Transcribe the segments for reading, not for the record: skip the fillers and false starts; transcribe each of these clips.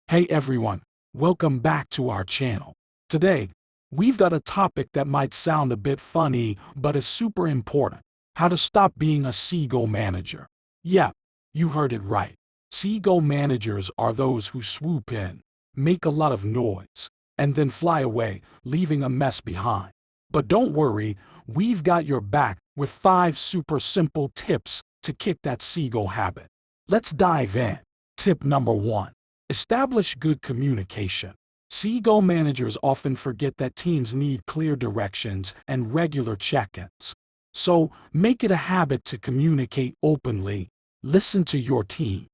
Hey everyone, welcome back to our channel. Today, we've got a topic that might sound a bit funny, but is super important. How to stop being a seagull manager. Yeah, you heard it right. Seagull managers are those who swoop in, make a lot of noise, and then fly away, leaving a mess behind. But don't worry, we've got your back with 5 super simple tips to kick that seagull habit. Let's dive in. Tip number 1. Establish good communication. Seagull managers often forget that teams need clear directions and regular check-ins. So, make it a habit to communicate openly, listen to your team,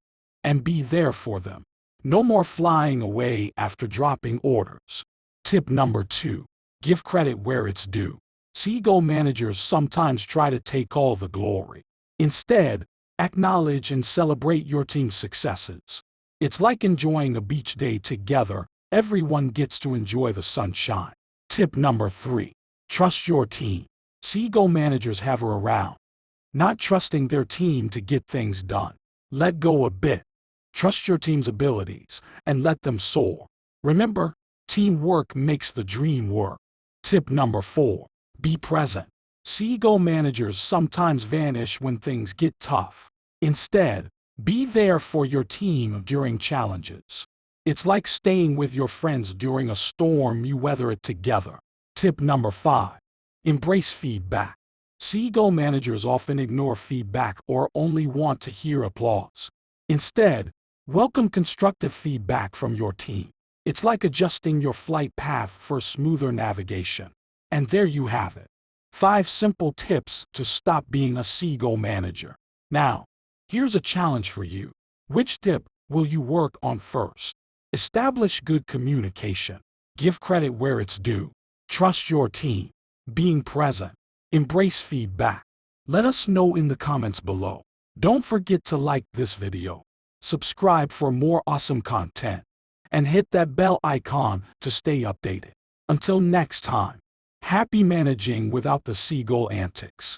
and be there for them. No more flying away after dropping orders. Tip number 2. Give credit where it's due. Seagull managers sometimes try to take all the glory. Instead, acknowledge and celebrate your team's successes. It's like enjoying a beach day together. Everyone gets to enjoy the sunshine. Tip number 3. Trust your team. Seagull managers have her around, not trusting their team to get things done. Let go a bit. Trust your team's abilities and let them soar. Remember, teamwork makes the dream work. Tip number 4. Be present. Seagull managers sometimes vanish when things get tough. Instead, be there for your team during challenges. It's like staying with your friends during a storm. You weather it together. Tip number 5. Embrace feedback. Seagull managers often ignore feedback or only want to hear applause. Instead, welcome constructive feedback from your team. It's like adjusting your flight path for smoother navigation. And there you have it. 5 simple tips to stop being a seagull manager. Now, here's a challenge for you. Which tip will you work on first? Establish good communication. Give credit where it's due. Trust your team. Being present. Embrace feedback. Let us know in the comments below. Don't forget to like this video, subscribe for more awesome content, and hit that bell icon to stay updated. Until next time, happy managing without the seagull antics.